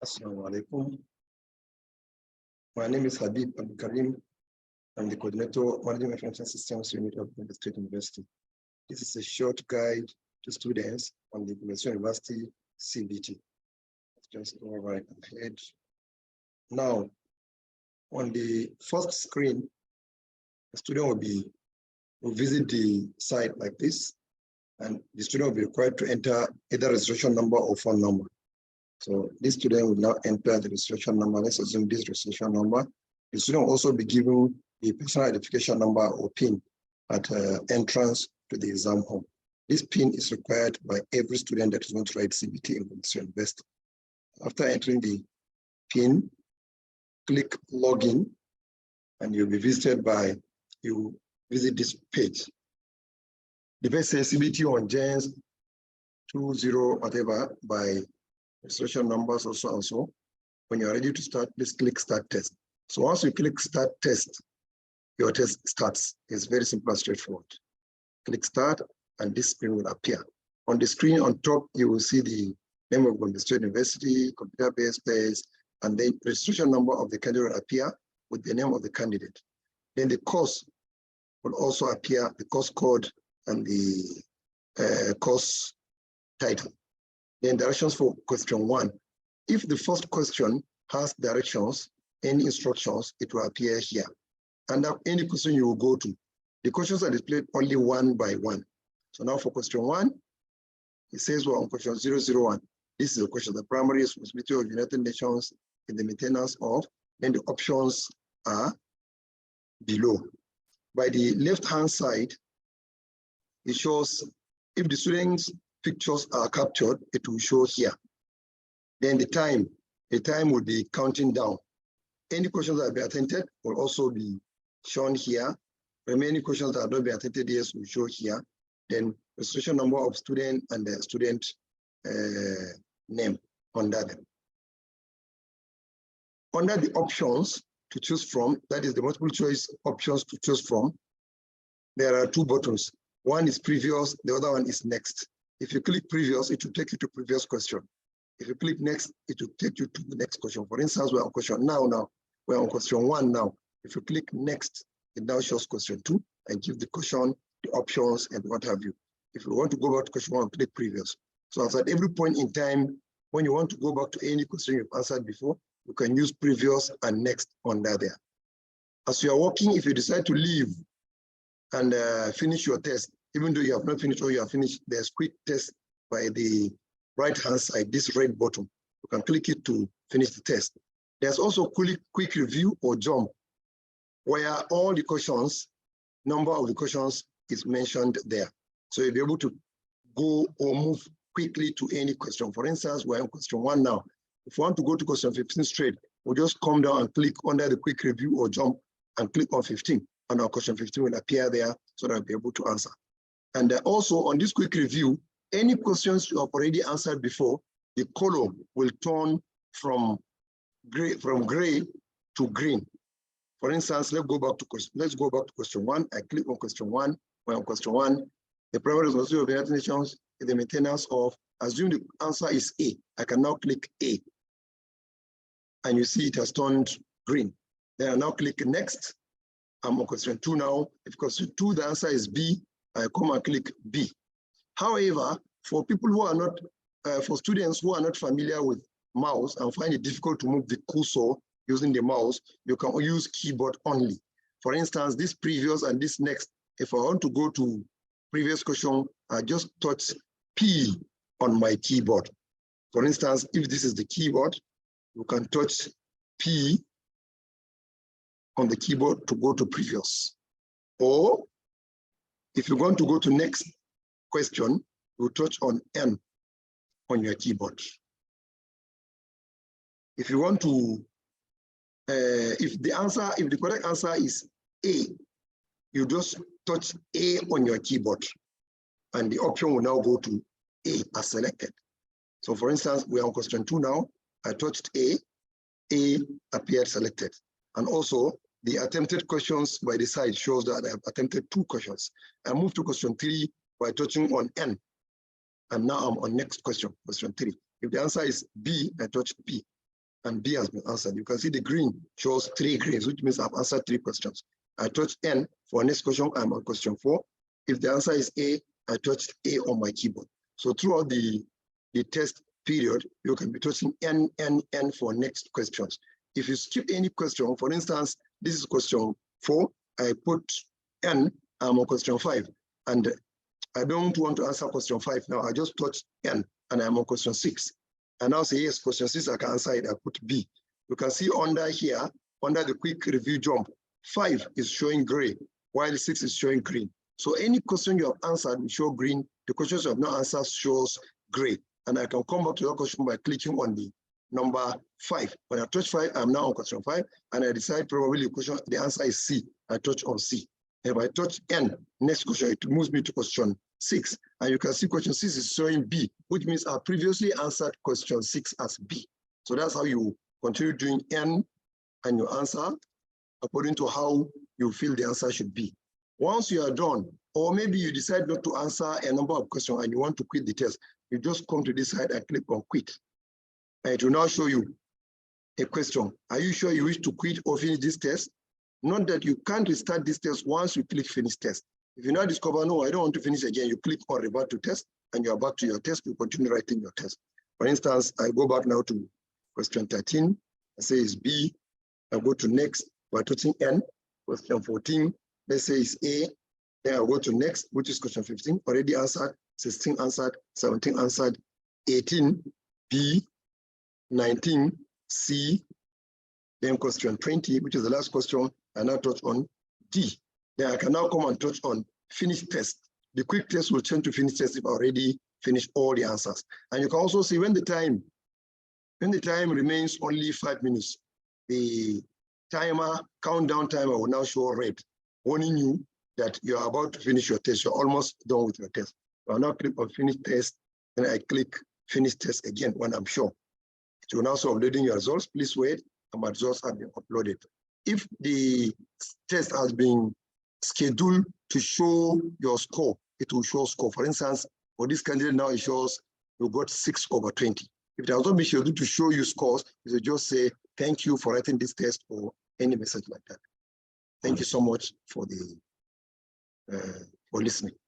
Assalamu alaikum. My name is Habib Abdul Karim. I'm the coordinator managing information systems unit of the State University. This is a short guide to students on the GSU University CBT. Let's just go right ahead. Now, on the first screen, the student will visit the site like this, and the student will be required to enter either registration number or phone number. So this student will now enter the registration number. Let's assume this registration number. The student will also be given the personal identification number or PIN at entrance to the exam hall. This PIN is required by every student that is going to write CBT in the university. After entering the PIN, click login, and you'll be visited by, you visit this page. The page says CBT on Gens 20 whatever by registration numbers or so and so. When you're ready to start, please click start test. So once you click start test, your test starts. It's very simple and straightforward. Click start and this screen will appear. On the screen on top, you will see the name of the State University, computer-based page, and the registration number of the candidate will appear with the name of the candidate. Then the course will also appear, the course code and the course title. Then directions for question 1. If the first question has directions, any instructions, it will appear here. And any question you will go to, the questions are displayed only one by one. So now for question 1, it says we're on question 001. This is a question, the primary responsibility of United Nations in the maintenance of, then the options are below. By the left-hand side, it shows if the students' pictures are captured, it will show here. Then the time will be counting down. Any questions that have been attempted will also be shown here. Remaining questions that have not been attempted, yes, will show here. Then registration number of student and the student name under them. Under the options to choose from, that is the multiple choice options to choose from, there are 2 buttons. One is previous, the other one is next. If you click previous, it will take you to previous question. If you click next, it will take you to the next question. For instance, we're on question we're on question 1 now. If you click next, it now shows question 2 and give the question, the options, and what have you. If you want to go back to question 1, click previous. So at every point in time, when you want to go back to any question you've answered before, you can use previous and next under there. As you are working, if you decide to leave and finish your test, even though you have not finished or you have finished, there's quick test by the right-hand side, this red button. You can click it to finish the test. There's also quick review or jump, where all the questions, number of the questions is mentioned there. So you'll be able to go or move quickly to any question. For instance, we're on question 1 now. If you want to go to question 15 straight, we'll just come down and click under the quick review or jump and click on 15. And our question 15 will appear there so that I'll be able to answer. And also on this quick review, any questions you have already answered before, the column will turn from gray to green. For instance, let's go back to question 1. I click on question 1. We're on question 1. The primary responsibility of the United Nations is the maintenance of, assume the answer is A. I can now click A. And you see it has turned green. Then I now click next. I'm on question 2 now. If question 2, the answer is B, I come and click B. However, for people who are not, for students who are not familiar with mouse and find it difficult to move the cursor using the mouse, you can use keyboard only. For instance, this previous and this next, if I want to go to previous question, I just touch P on my keyboard. For instance, if this is the keyboard, you can touch P on the keyboard to go to previous. Or if you want to go to next question, you touch on N on your keyboard. If you want to, if the correct answer is A, you just touch A on your keyboard and the option will now go to A as selected. So for instance, we are on question 2 now. I touched A appeared selected. And also the attempted questions by the side shows that I have attempted 2 questions. I moved to question 3 by touching on N. And now I'm on next question, question 3. If the answer is B, I touch B. and B has been answered. You can see the green shows 3 greens, which means I've answered 3 questions. I touch N for next question. I'm on question 4. If the answer is A, I touched A on my keyboard. So throughout the test period, you can be touching N for next questions. If you skip any question, for instance, this is question 4, I put N, I'm on question 5, and I don't want to answer question 5 now. I just touch N and I'm on question 6. And now say, yes, question 6, I can answer it, I put B. You can see under here, under the quick review jump, 5 is showing gray, while 6 is showing green. So any question you have answered will show green. The questions you have not answered shows gray. And I can come back to your question by clicking on the number 5. When I touch 5, I'm now on question 5, and I decide probably the answer is C. I touch on C. If I touch N, next question, it moves me to question 6. And you can see question 6 is showing B, which means I previously answered question 6 as B. So that's how you continue doing N and you answer according to how you feel the answer should be. Once you are done, or maybe you decide not to answer a number of questions and you want to quit the test, you just come to this side and click on quit. And it will now show you a question. Are you sure you wish to quit or finish this test? Not that you can't restart this test once you click finish test. If you now discover, no, I don't want to finish again, you click on revert to test and you are back to your test, you continue writing your test. For instance, I go back now to question 13, I say it's B, I go to next by touching N, question 14, let's say it's A, then I go to next, which is question 15, already answered, 16 answered, 17 answered, 18, B, 19, C, then question 20, which is the last question, I now touch on D. Then I can now come and touch on finish test. The quick test will change to finish test if I already finished all the answers. And you can also see when the time remains only 5 minutes, the countdown timer will now show red, warning you that you're about to finish your test. You're almost done with your test. So I'll now click on finish test, and I click finish test again when I'm sure. It will now show uploading your results. Please wait, and my results have been uploaded. If the test has been scheduled to show your score, it will show score. For instance, for this candidate now, it shows you got 6/20. If it has not been scheduled to show you scores, you should just say, thank you for writing this test or any message like that. Thank you so much for listening.